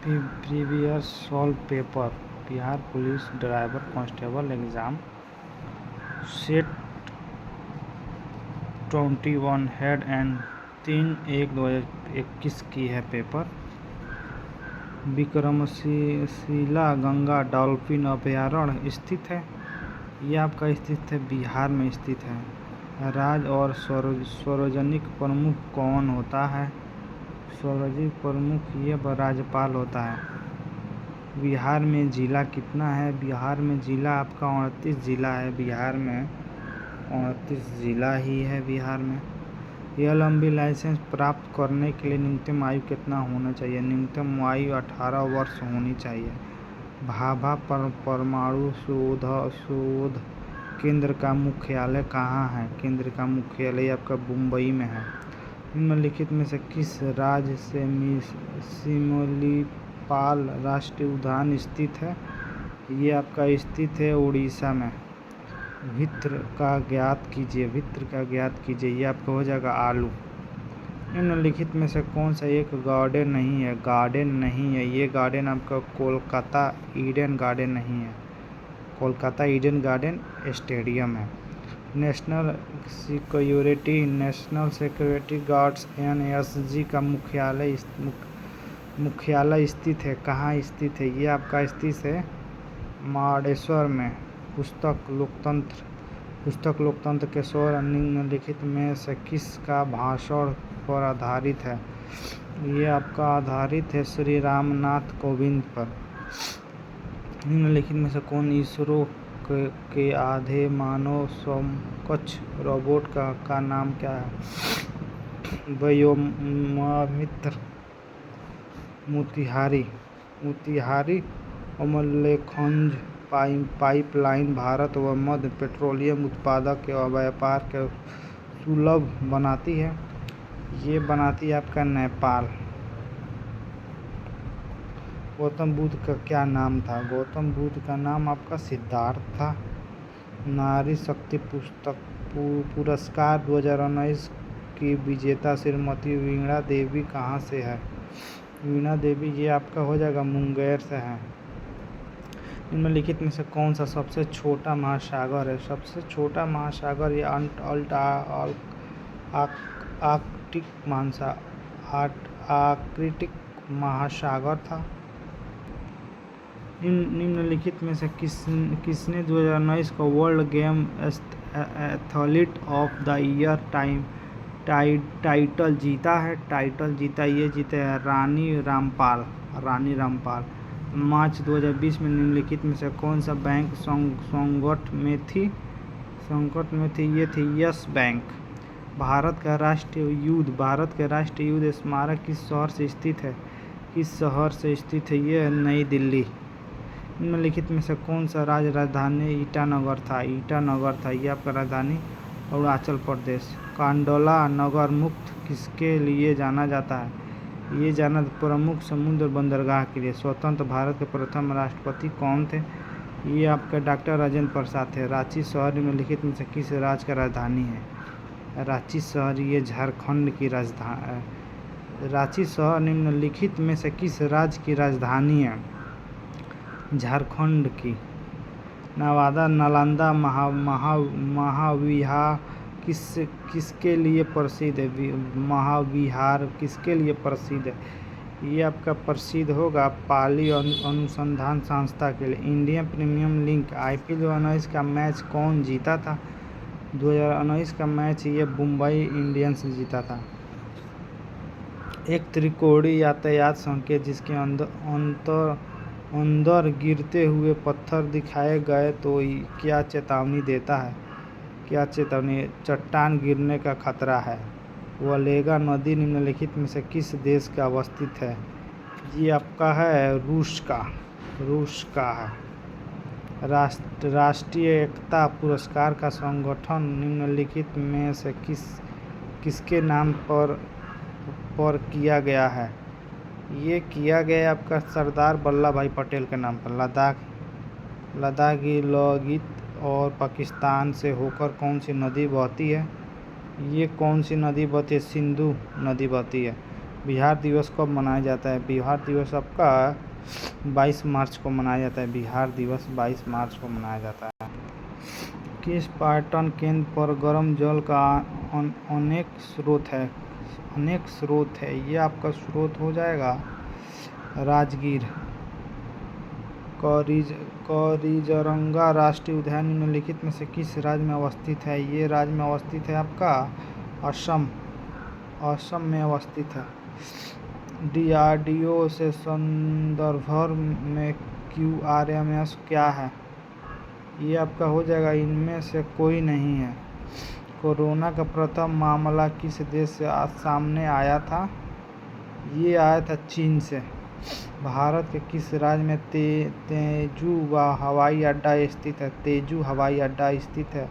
Previous solve paper Bihar police driver constable exam set 21 head and 3/1/2021 की है paper. Vikramshila Ganga dolphin अभयारण्य स्थित है। ये आपका स्थित है बिहार में स्थित है। राज्य और सार्वजनिक प्रमुख कौन होता है? सार्वजनिक प्रमुख ये राज्यपाल होता है। बिहार में जिला कितना है? बिहार में जिला आपका 29 जिला है। बिहार में 29 जिला ही है बिहार में। यह लंबी लाइसेंस प्राप्त करने के लिए न्यूनतम आयु कितना होना चाहिए? न्यूनतम आयु 18 वर्ष होनी चाहिए। भाभा परमाणु शोध केंद्र का मुख्यालय कहाँ है? केंद्र का मुख्यालय आपका मुंबई में है। निम्नलिखित में से किस राज्य से सिमलीपाल राष्ट्रीय उद्यान स्थित है? ये आपका स्थित है उड़ीसा में। वित्र का ज्ञात कीजिए। वित्र का ज्ञात कीजिए। ये आपका हो जाएगा आलू। निम्नलिखित में से कौन सा एक गार्डन नहीं है? गार्डन नहीं है। ये गार्डन आपका कोलकाता ईडन गार्डन नहीं है। कोलकाता ईडन गार्डन स्टेडियम है। नेशनल सिक्योरिटी गार्ड्स NSG का मुख्यालय स्थित है। कहाँ स्थित है? ये आपका स्थित है माडेश्वर में। पुस्तक लोकतंत्र के स्वर निम्नलिखित में से किसका भाषण पर आधारित है? ये आपका आधारित है श्री रामनाथ कोविंद पर। निम्नलिखित में से कौन इसरो के आधे मानव समकक्ष रोबोट का नाम क्या है? व्योममित्र मोतिहारी अमलेखगंज पाइपलाइन भारत व मध्य पेट्रोलियम उत्पादक के व्यापार के सुलभ बनाती है। ये बनाती है आपका नेपाल। गौतम बुद्ध का क्या नाम था? गौतम बुद्ध का नाम आपका सिद्धार्थ था। नारी शक्ति पुरस्कार 2019 की विजेता श्रीमती वीणा देवी कहाँ से है? वीणा देवी ये आपका हो जाएगा मुंगेर से है। निम्नलिखित में से कौन सा सबसे छोटा महासागर है? सबसे छोटा महासागर ये आर्कटिक महासागर था। निम्नलिखित में से किसने 2019 का world game athlete of the year title जीता है? ये जीते हैं रानी रामपाल। मार्च 2020 में निम्नलिखित में से कौन सा बैंक संकट में थी? ये थी यस बैंक। भारत का राष्ट्रीय युद्ध स्मारक किस शहर से स्थित है? ये नई दिल्ली। निम्नलिखित में से कौन सा राजधानी ईटानगर था? ये आपका राजधानी अरुणाचल प्रदेश। कांडला नगर मुक्त किसके लिए जाना जाता है? ये जाना प्रमुख समुद्र बंदरगाह के लिए। स्वतंत्र भारत के प्रथम राष्ट्रपति कौन थे? ये आपके डॉक्टर राजेंद्र प्रसाद थे। रांची शहर निम्नलिखित में से किस राज्य का राजधानी है? रांची शहर ये झारखंड की राजधानी। रांची शहर निम्नलिखित में से किस राज्य की राजधानी है? झारखंड की। नवादा नालंदा महाविहार किसके लिए प्रसिद्ध है? महाविहार किसके लिए प्रसिद्ध है? ये आपका प्रसिद्ध होगा पाली अनुसंधान संस्था के लिए। इंडियन प्रीमियर लीग IPL 2019 का मैच कौन जीता था? 2019 का मैच ये मुंबई इंडियंस जीता था। एक त्रिकोणीय यातायात संकेत जिसके अंदर गिरते हुए पत्थर दिखाए गए तो क्या चेतावनी देता है? क्या चेतावनी? चट्टान गिरने का खतरा है। वोल्गा नदी निम्नलिखित में से किस देश का अवस्थित है? ये आपका है रूस का है। राष्ट्रीय एकता पुरस्कार का संगठन निम्नलिखित में से किसके नाम पर किया गया है? ये किया गया आपका सरदार वल्लभ भाई पटेल के नाम पर। लद्दाख गिलगित और पाकिस्तान से होकर कौन सी नदी बहती है? ये कौन सी नदी बहती है? सिंधु नदी बहती है। बिहार दिवस कब मनाया जाता है? बिहार दिवस आपका 22 मार्च को मनाया जाता है। बिहार दिवस 22 मार्च को मनाया जाता है। किस पर्यटन केंद्र पर गर्म जल का अनेक स्रोत है? अनेक स्रोत है, ये आपका स्रोत हो जाएगा राजगीर। काजीरंगा राष्ट्रीय उद्यान निम्नलिखित में से किस राज्य में अवस्थित है? ये राज्य में अवस्थित है आपका असम। असम में अवस्थित है। DRDO से संदर्भ में QRMS क्या है? ये आपका हो जाएगा इनमें से कोई नहीं है। कोरोना का प्रथम मामला किस देश से आज सामने आया था? ये आया था चीन से। भारत के किस राज्य में तेजू हवाई अड्डा स्थित है? तेजू हवाई अड्डा स्थित है,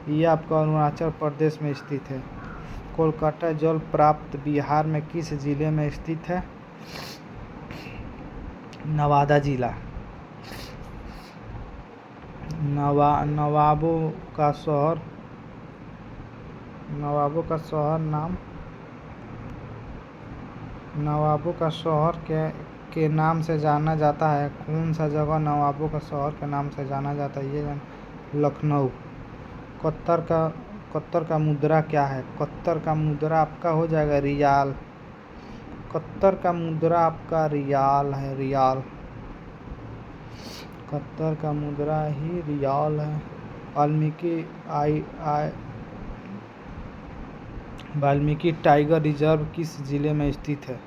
ये आपका अरुणाचल प्रदेश में स्थित है। कोलकाता जल प्राप्त बिहार में किस जिले में स्थित है? नवादा जिला। नवाबों का शहर के नाम से जाना जाता है। कौन सा जगह नवाबों का शहर के नाम से जाना जाता है? ये लखनऊ। कतर का मुद्रा क्या है? कतर का मुद्रा आपका हो जाएगा रियाल। कतर का मुद्रा आपका रियाल है, रियाल। कतर का मुद्रा ही रियाल है। वाल्मीकि टाइगर रिजर्व किस जिले में स्थित है?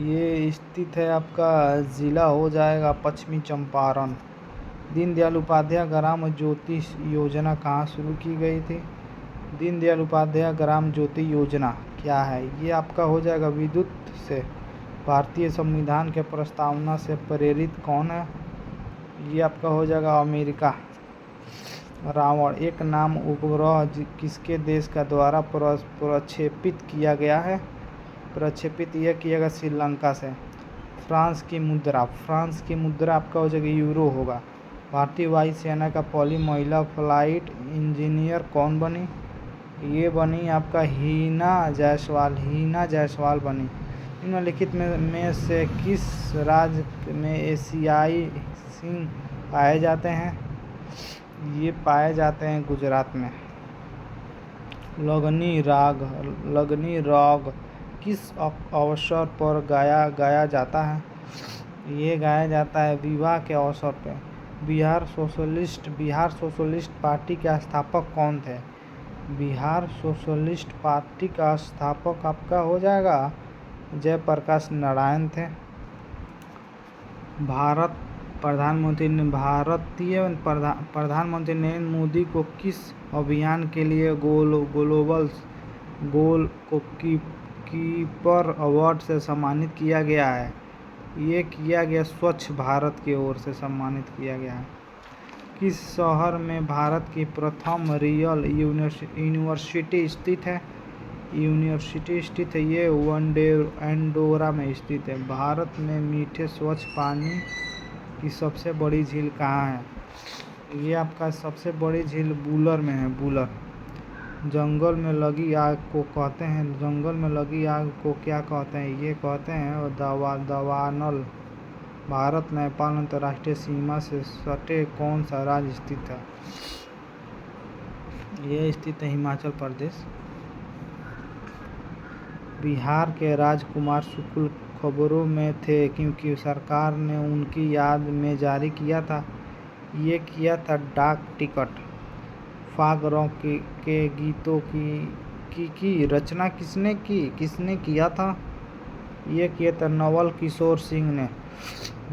ये स्थित है आपका जिला हो जाएगा पश्चिमी चंपारण। दीनदयाल उपाध्याय ग्राम ज्योति योजना कहाँ शुरू की गई थी? दीनदयाल उपाध्याय ग्राम ज्योति योजना क्या है? ये आपका हो जाएगा विद्युत से। भारतीय संविधान के प्रस्तावना से प्रेरित कौन है? ये आपका हो जाएगा अमेरिका। रावण एक नाम उपग्रह किसके देश का द्वारा प्रक्षेपित किया गया है? प्रक्षेपित यह किया गया श्रीलंका से। फ्रांस की मुद्रा आपका हो जाएगा यूरो होगा। भारतीय वायुसेना का पहली महिला फ्लाइट इंजीनियर कौन बनी? ये बनी आपका हीना जायसवाल बनी। निम्नलिखित में से किस राज्य में एशियाई सिंह पाए जाते हैं? ये पाए जाते हैं गुजरात में। लगनी राग किस अवसर पर गाया जाता है? ये गाया जाता है विवाह के अवसर पर। बिहार सोशलिस्ट पार्टी के स्थापक कौन थे? बिहार सोशलिस्ट पार्टी का स्थापक आपका हो जाएगा जयप्रकाश नारायण थे। भारतीय प्रधानमंत्री नरेंद्र मोदी को किस अभियान के लिए ग्लोबल गोलकीपर अवार्ड से सम्मानित किया गया है? ये किया गया स्वच्छ भारत की ओर से सम्मानित किया गया है। किस शहर में भारत की प्रथम रियल यूनिवर्सिटी स्थित है? ये एंडोरा में स्थित है। भारत में मीठे स्वच्छ पानी की सबसे बड़ी झील कहाँ है? ये आपका सबसे बड़ी झील वुलर में है, वुलर। जंगल में लगी आग को क्या कहते हैं? ये कहते हैं दावानल। भारत नेपाल अंतर्राष्ट्रीय सीमा से सटे कौन सा राज्य स्थित है? ये स्थित है हिमाचल प्रदेश। बिहार के राजकुमार शुक्ल खबरों में थे क्योंकि सरकार ने उनकी याद में जारी किया था। ये किया था डाक टिकट। फाग रॉक के गीतों की रचना किसने किया था? ये किया था नवल किशोर सिंह ने।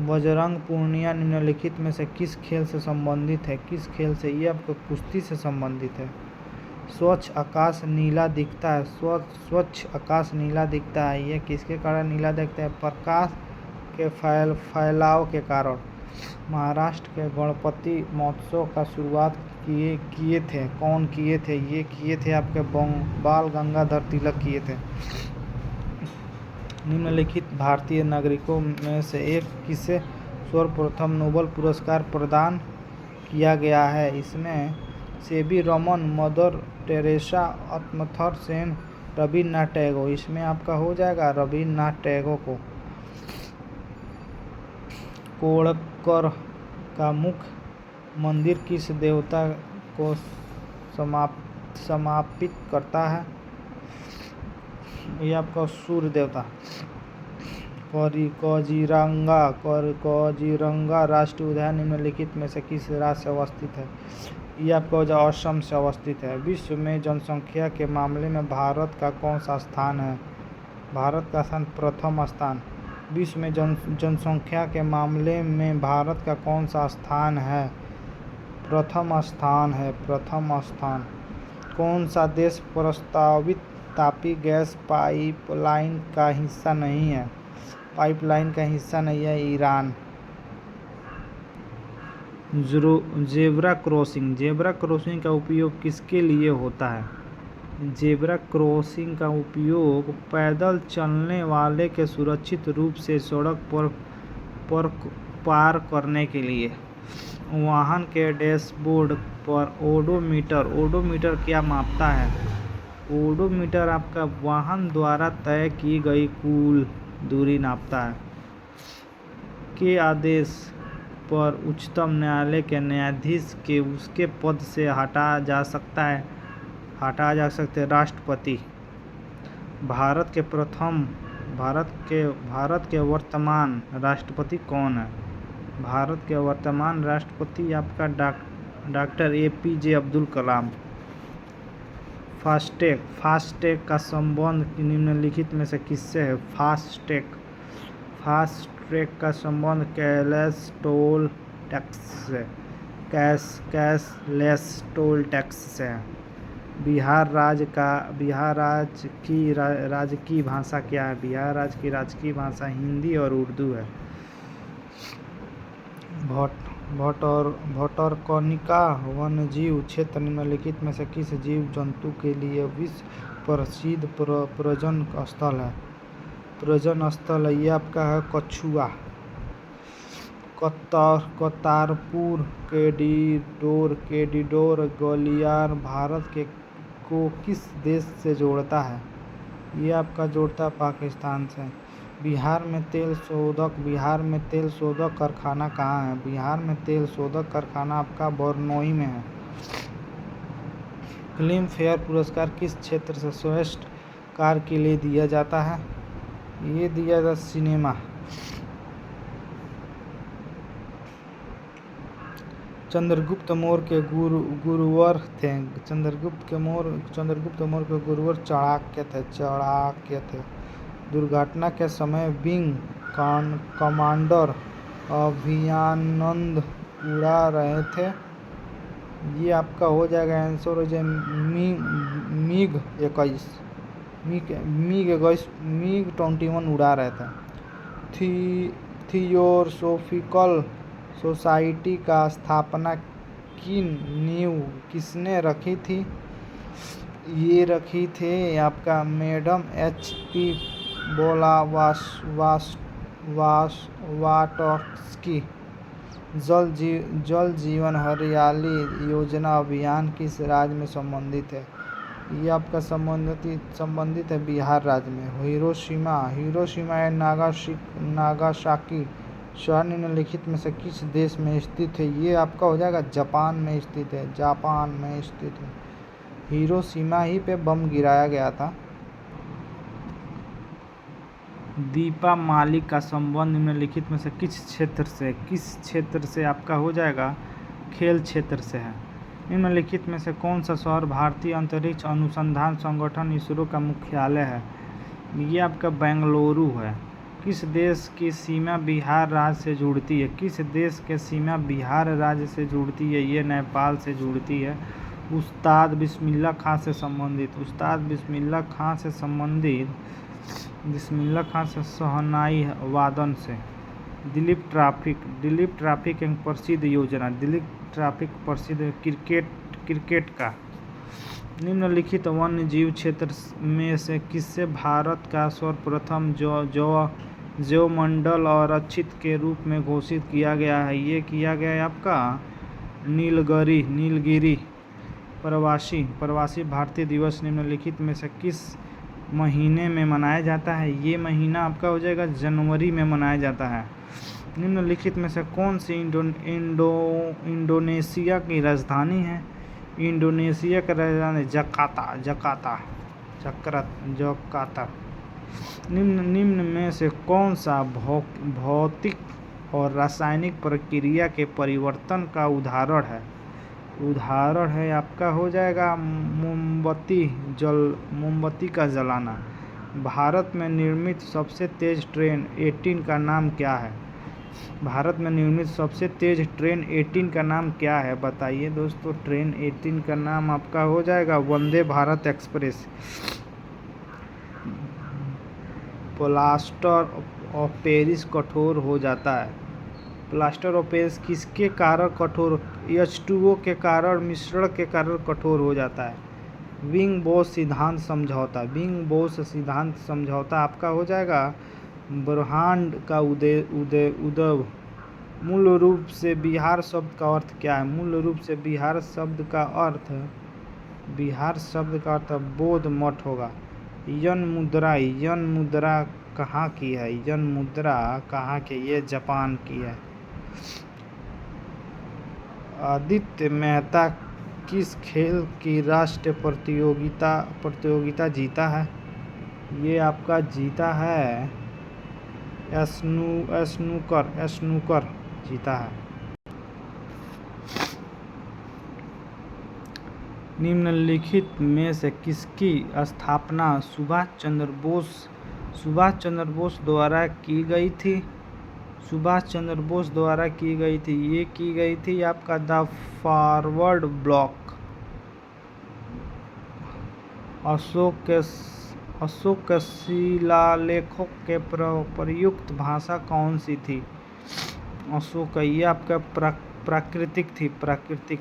बजरंग पूर्णिया निम्नलिखित में से किस खेल से संबंधित है? किस खेल से? ये आपको कुश्ती से संबंधित है। स्वच्छ आकाश नीला दिखता है। स्वच्छ आकाश नीला दिखता है, ये किसके कारण नीला दिखता है? प्रकाश के फैलाव के कारण। महाराष्ट्र के गणपति महोत्सव का शुरुआत किए थे कौन किए थे? ये किए थे आपके बाल गंगाधर तिलक किए थे। निम्नलिखित भारतीय नागरिकों में से एक किसे सर्वप्रथम नोबेल पुरस्कार प्रदान किया गया है? इसमें सेबी रमन, मदर टेरेसा, अमर्त्य सेन, रविन्द्रनाथ टैगोर, इसमें आपका हो जाएगा रविन्द्रनाथ टैगोर को। कोड़कर का मुख्य मंदिर किस देवता को समापित करता है? ये आपका सूर्य देवता। काजीरंगा राष्ट्रीय उद्यान निम्नलिखित में से किस राज्य से अवस्थित है? ये आपका असम से अवस्थित है। विश्व में जनसंख्या के मामले में भारत का कौन सा स्थान है? भारत का स्थान प्रथम स्थान। विश्व में जनसंख्या के मामले में भारत का कौन सा स्थान है? प्रथम स्थान है, प्रथम स्थान। कौन सा देश प्रस्तावित तापी गैस पाइपलाइन का हिस्सा नहीं है? पाइपलाइन का हिस्सा नहीं है ईरान। जेब्रा क्रॉसिंग का उपयोग किसके लिए होता है? जेब्रा क्रॉसिंग का उपयोग पैदल चलने वाले के सुरक्षित रूप से सड़क पर पार करने के लिए। वाहन के डैशबोर्ड पर ओडोमीटर क्या मापता है? ओडोमीटर आपका वाहन द्वारा तय की गई कुल दूरी नापता है। के आदेश पर उच्चतम न्यायालय के न्यायाधीश के उसके पद से हटाया जा सकते राष्ट्रपति। भारत के वर्तमान राष्ट्रपति कौन है? भारत के वर्तमान राष्ट्रपति आपका doctor APJ Abdul Kalam. FASTag का संबंध निम्नलिखित में से किससे है? फास्टैग का संबंध कैशलेस टोल टैक्स से है। बिहार राज्य की राजकीय भाषा क्या है? बिहार राज्य की राजकीय भाषा हिंदी और उर्दू है। भटरकनिका वन्यजीव क्षेत्र निम्नलिखित में से किस जीव जंतु के लिए विश्व प्रसिद्ध प्रजनन स्थल है? ये आपका है कछुआ। करतारपुर कॉरिडोर गलियारा भारत को किस देश से जोड़ता है? ये आपका जोड़ता है पाकिस्तान से। बिहार में तेल शोधक कारखाना कहाँ है? बिहार में तेल शोधक कारखाना आपका बरनौई में है। फिल्म फेयर पुरस्कार किस क्षेत्र से श्रेष्ठ कार्य के लिए दिया जाता है? ये दिया जाता सिनेमा। चंद्रगुप्त मौर्य के गुरुवर थे। चंद्रगुप्त मौर्य के गुरुवर चाणक्य थे। दुर्घटना के समय विंग कमांडर अभयानंद उड़ा रहे थे। ये आपका हो जाएगा आंसर हो जाए MiG-21 उड़ा रहे थे। थियोसॉफिकल सोसाइटी का स्थापना किसने रखी थी? ये रखी थे आपका मैडम HP ब्लावाटस्की। जल जीवन हरियाली योजना अभियान किस राज्य में संबंधित है? ये आपका संबंधित है बिहार राज्य में। हिरोशिमा या नागासाकी शहर निम्नलिखित में से किस देश में स्थित है? ये आपका हो जाएगा जापान में स्थित है। हिरोशिमा ही पे बम गिराया गया था। दीपा मालिक का संबंध निम्नलिखित में से किस क्षेत्र से आपका हो जाएगा? खेल क्षेत्र से है। निम्नलिखित में से कौन सा शहर भारतीय अंतरिक्ष अनुसंधान संगठन इसरो का मुख्यालय है? ये आपका बेंगलुरु है। किस देश की सीमा बिहार राज्य से जुड़ती है? किस देश के सीमा बिहार राज्य से जुड़ती है? ये नेपाल से जुड़ती है। उस्ताद बिस्मिल्लाह खां से शहनाई वादन से। दिलीप ट्रॉफी एक प्रसिद्ध योजना। दिलीप ट्रॉफी प्रसिद्ध क्रिकेट का। निम्नलिखित वन्य जीव क्षेत्र में से किससे भारत का सर्वप्रथम जैवमंडल आरक्षित के रूप में घोषित किया गया है? ये किया गया है आपका नीलगिरी प्रवासी भारतीय दिवस निम्नलिखित में से किस महीने में मनाया जाता है? ये महीना आपका हो जाएगा जनवरी में मनाया जाता है। निम्नलिखित में से कौन सी इंडोनेशिया की राजधानी है? इंडोनेशिया की राजधानी जकार्ता। निम्न में से कौन सा भौतिक और रासायनिक प्रक्रिया के परिवर्तन का उदाहरण है? उदाहरण है आपका हो जाएगा मोमबत्ती का जलाना। भारत में निर्मित सबसे तेज ट्रेन 18 का नाम क्या है? भारत में निर्मित सबसे तेज ट्रेन 18 का नाम क्या है? बताइए दोस्तों, ट्रेन 18 का नाम आपका हो जाएगा Vande Bharat express. Plaster of Paris कठोर हो जाता है। प्लास्टर ऑफ पेरिस किसके कारण कठोर? H2O के कारण, मिश्रण के कारण कठोर हो जाता है। विंग बोस सिद्धांत समझौता। विंग बोस सिद्धांत समझौता आपका हो जाएगा ब्रह्मांड का उदय। मूल रूप से बिहार शब्द का अर्थ क्या है? मूल रूप से बिहार शब्द का अर्थ बौद्ध मठ होगा। यन मुद्रा कहाँ की है? यन मुद्रा कहाँ की? ये जापान की है। आदित्य मेहता किस खेल की राष्ट्रीय प्रतियोगिता जीता है? ये आपका जीता है स्नूकर जीता है। निम्नलिखित में से किसकी स्थापना सुभाष चंद्र बोस द्वारा की गई थी? सुभाष चंद्र बोस द्वारा की गई थी। ये की गई थी आपका द फॉरवर्ड ब्लॉक। अशोक के शिलालेखों के प्रयुक्त भाषा कौन सी थी? अशोक, ये आपका प्राकृतिक थी, प्राकृतिक।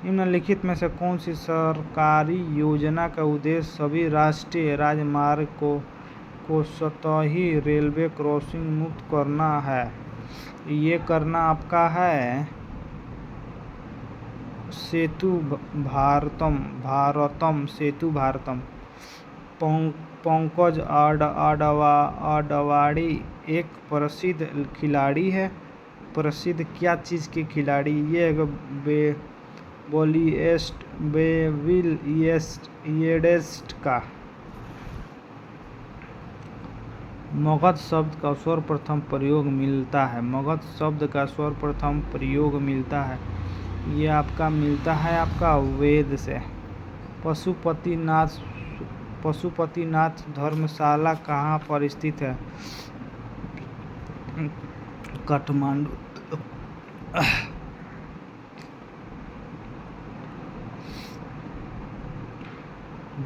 निम्नलिखित में से कौन सी सरकारी योजना का उद्देश्य सभी राष्ट्रीय राजमार्ग को सतही रेलवे क्रॉसिंग मुक्त करना है? ये करना आपका है सेतु भारतम। पंकज अडवाणी एक प्रसिद्ध खिलाड़ी है। प्रसिद्ध क्या चीज़ के खिलाड़ी? ये बेविलियर्ड्स का। मगध शब्द का सर्वप्रथम प्रयोग मिलता है। मगध शब्द का सर्वप्रथम प्रयोग मिलता है। ये आपका मिलता है आपका वेद से। पशुपतिनाथ धर्मशाला कहाँ पर स्थित है? काठमांडू।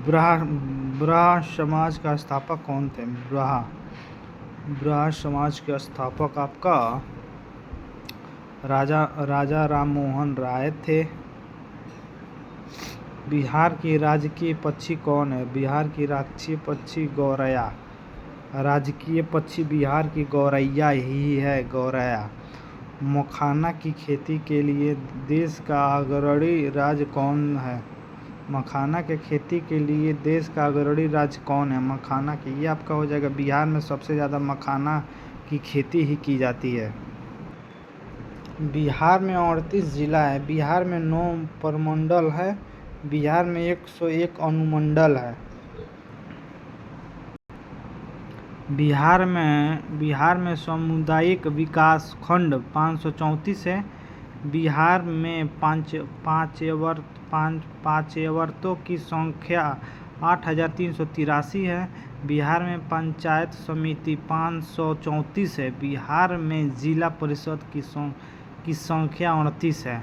ब्राह्मण समाज का स्थापक कौन थे? ब्राह्मण समाज के स्थापक आपका राजा राममोहन राय थे। बिहार की राजकीय पक्षी कौन है? बिहार की राजकीय पक्षी गौरैया। राजकीय पक्षी बिहार की गौरैया ही है, गौरैया। मखाना की खेती के लिए देश का अग्रणी राज्य कौन है? मखाना के खेती के लिए देश का अग्रणी राज्य कौन है? मखाना की, ये आपका हो जाएगा बिहार में सबसे ज़्यादा मखाना की खेती ही की जाती है। बिहार में 38 जिला है। बिहार में 9 प्रमंडल है। बिहार में 101 अनुमंडल है। बिहार में सामुदायिक विकास खंड 534 है। बिहार में पांचवर्तों की संख्या 8383 है। बिहार में पंचायत समिति 534 है। बिहार में जिला परिषद की संख्या 38 है।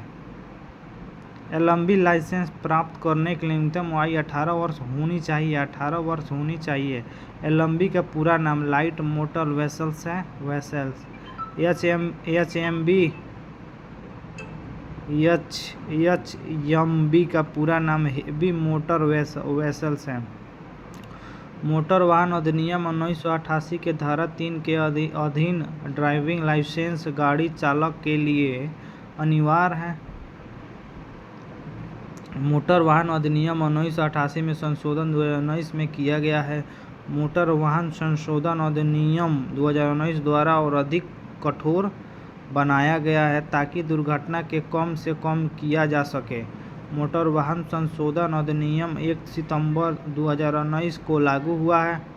एलएमबी लाइसेंस प्राप्त करने के लिए न्यूनतम आयु 18 वर्ष होनी चाहिए। 18 वर्ष होनी चाहिए। एलएमबी का पूरा नाम लाइट मोटर वेसल्स है। एचएमबी का पूरा नाम हेवी मोटर वेसल्स है। मोटर वाहन अधिनियम 1988 के धारा 3 के अधीन ड्राइविंग लाइसेंस गाड़ी चालक के लिए अनिवार्य है। मोटर वाहन अधिनियम 1988 में संशोधन 2019 में किया गया है। मोटर वाहन संशोधन अधिनियम 2019 द्वारा और अधिक कठोर बनाया गया है ताकि दुर्घटना के कम से कम किया जा सके। मोटर वाहन संशोधन अधिनियम 1 सितंबर 2019 को लागू हुआ है।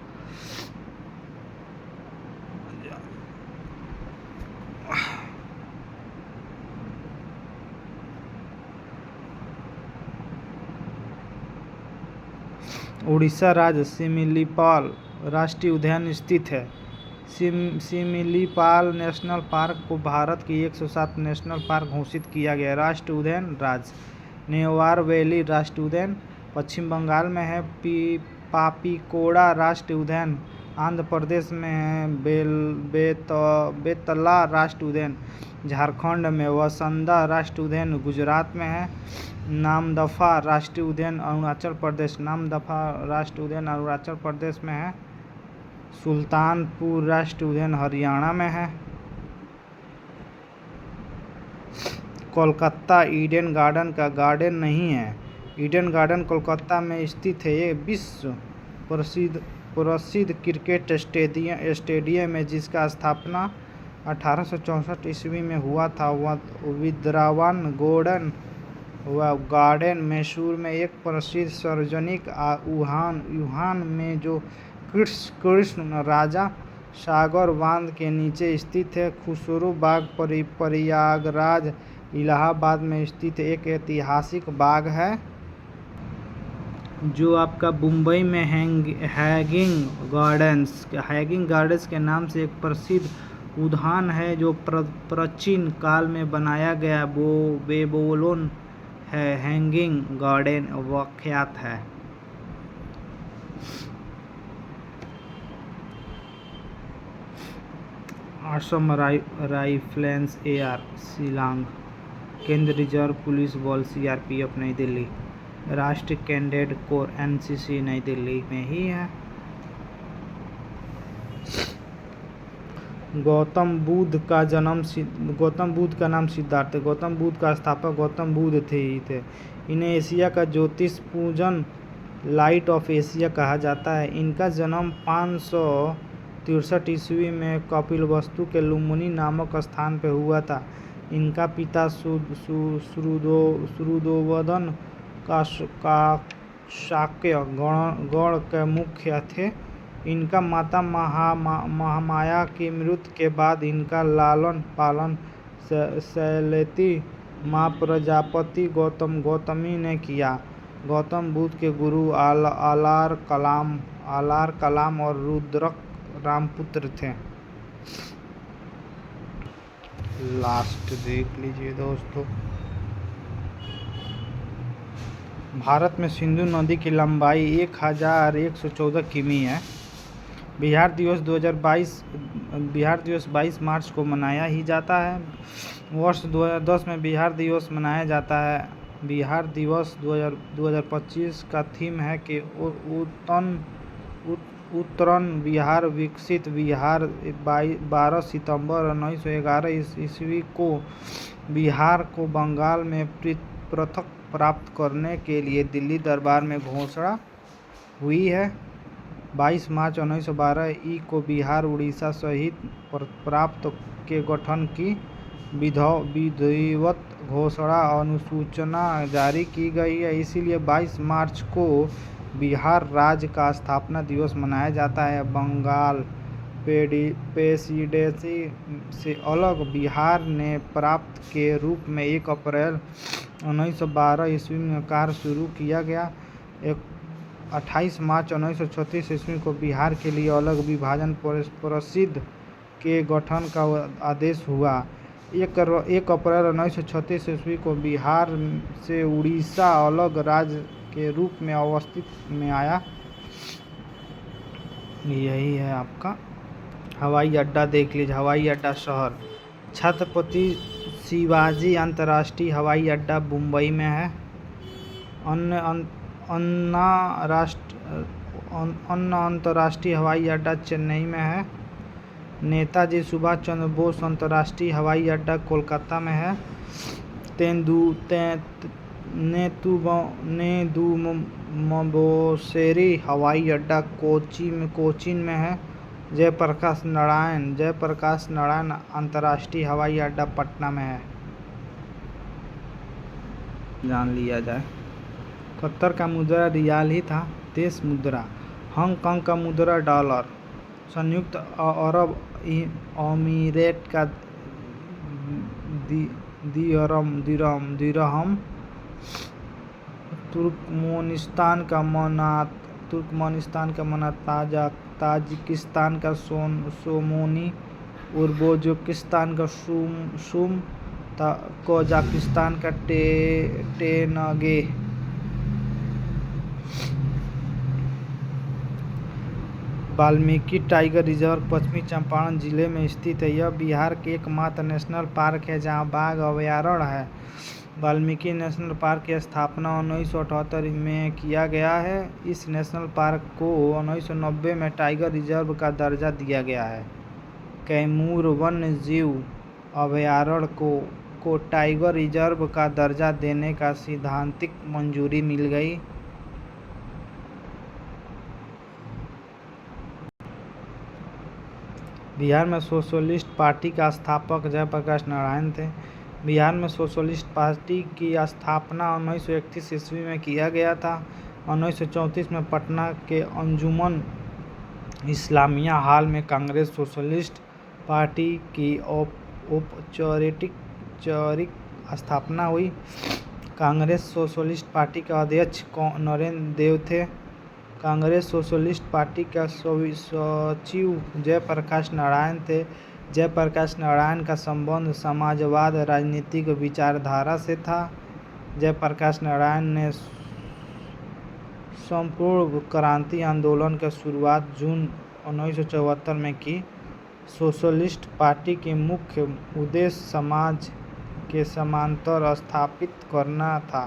उड़ीसा राज्य सिमिलीपाल राष्ट्रीय उद्यान स्थित है। सिमिलीपाल नेशनल पार्क को भारत की 107 नेशनल पार्क घोषित किया गया। राष्ट्रीय उद्यान राज्य नेवार वैली राष्ट्रीय उद्यान पश्चिम बंगाल में है। पापीकोड़ा राष्ट्रीय उद्यान आंध्र प्रदेश में है। बेतला राष्ट्रीय उद्यान झारखंड में। वसंदा राष्ट्रीय उद्यान गुजरात में है। नामदफा राष्ट्रीय उद्यान अरुणाचल प्रदेश में है। सुल्तानपुर राष्ट्रीय उद्यान हरियाणा में है। कोलकाता ईडन गार्डन का गार्डन नहीं है। ईडन गार्डन कोलकाता में स्थित है। ये विश्व प्रसिद्ध क्रिकेट स्टेडियम है जिसका स्थापना 1864 ईस्वी में हुआ था। वृंदावन गार्डन मैसूर में एक प्रसिद्ध सार्वजनिक उद्यान में जो कृष्ण राजा सागर बांध के नीचे स्थित है। खुसरो बाग प्रयागराज इलाहाबाद में स्थित एक ऐतिहासिक बाग है जो आपका मुंबई में हैगिंग गार्डन्स के नाम से एक प्रसिद्ध उद्यान है जो प्राचीन काल में बनाया गया बेबीलोन है। हैगिंग गार्डन विख्यात है। Assam rifles AR Shillong. केंद्रीय रिजर्व पुलिस बल CRPF नई दिल्ली। राष्ट्रीय कैडेट कोर NCC नई दिल्ली में ही है। गौतम बुद्ध का नाम सिद्धार्थ है। गौतम बुद्ध का स्थापक गौतम बुद्ध थे। इन्हें एशिया का ज्योतिष पूजन लाइट ऑफ एशिया कहा जाता है। इनका जन्म 563 ईस्वी में कपिलवस्तु के लुम्बिनी नामक स्थान पर हुआ था। इनका पिता शुद्धोदन का शाक्य गण के मुख्य थे। इनका माता महामाया की मृत्यु के बाद इनका लालन पालन शैलती माँ प्रजापति गौतमी ने किया। गौतम बुद्ध के गुरु आलार कलाम और रुद्रक रामपुत्र थे। लास्ट देख लीजिए दोस्तों। भारत में सिंधु नदी की लंबाई 1114 किमी है। बिहार दिवस 22 मार्च को मनाया ही जाता है। वर्ष 2010 में बिहार दिवस मनाया जाता है। बिहार दिवस 2025 का थीम है कि उत्तरण बिहार विकसित बिहार। 12 सितंबर 1911 ईस्वी को बिहार को बंगाल में पृथक प्राप्त करने के लिए दिल्ली दरबार में घोषणा हुई है। 22 मार्च 1912 को बिहार उड़ीसा सहित प्राप्त के गठन की विधिवत घोषणा अनुसूचना जारी की गई है। इसीलिए 22 मार्च को बिहार राज्य का स्थापना दिवस मनाया जाता है। बंगाल प्रेसिडेंसी से अलग बिहार ने प्राप्त के रूप में 1 अप्रैल 1912 ईस्वी में कार्य शुरू किया गया। 28 मार्च 1936 ईस्वी को बिहार के लिए अलग विभाजन परिषद के गठन का आदेश हुआ। 1 अप्रैल 1936 ईस्वी को बिहार से उड़ीसा अलग राज्य के रूप में अस्तित्व में आया। यही है आपका हवाई अड्डा। देख लीजिए हवाई अड्डा शहर छत्रपति शिवाजी अंतर्राष्ट्रीय हवाई अड्डा मुंबई में है। अन्ना अंतर्राष्ट्रीय हवाई अड्डा चेन्नई में है। नेताजी सुभाष चंद्र बोस अंतर्राष्ट्रीय हवाई अड्डा कोलकाता में है। नेदुमबोसेरी हवाई अड्डा कोचीन में है। जयप्रकाश नारायण अंतर्राष्ट्रीय हवाई अड्डा पटना में है। जान लिया जाए। कतर का मुद्रा रियाल ही था। देश मुद्रा हांगकांग का मुद्रा डॉलर, संयुक्त अरब अमीरात का दिरहम, तुर्कमेनिस्तान का मनात, ताजिकिस्तान का सोमोनी, उज़्बेकिस्तान का सूम, कजाकिस्तान का टेनगे। वाल्मीकि टाइगर रिजर्व पश्चिमी चंपारण जिले में स्थित है। यह बिहार के एकमात्र नेशनल पार्क है जहां बाघ अभयारण्य है। वाल्मीकि नेशनल पार्क की स्थापना 1978 में किया गया है। इस नेशनल पार्क को 1990 में टाइगर रिजर्व का दर्जा दिया गया है। कैमूर वन्य जीव अभयारण्य को टाइगर रिजर्व का दर्जा देने का सैद्धांतिक मंजूरी मिल गई। बिहार में सोशलिस्ट पार्टी का स्थापक जयप्रकाश नारायण थे। बिहार में सोशलिस्ट पार्टी की स्थापना 1931 ईस्वी में किया गया था। 1934 में पटना के अंजुमन इस्लामिया हॉल में कांग्रेस सोशलिस्ट पार्टी की औपचारिक स्थापना हुई। कांग्रेस सोशलिस्ट पार्टी के अध्यक्ष नरेंद्र देव थे। कांग्रेस सोशलिस्ट पार्टी का सचिव जयप्रकाश नारायण थे। जयप्रकाश नारायण का संबंध समाजवाद राजनीतिक विचारधारा से था। जयप्रकाश नारायण ने संपूर्ण क्रांति आंदोलन की शुरुआत जून 1974 में की। सोशलिस्ट पार्टी की मुख्य उद्देश्य समाज के समानांतर स्थापित करना था।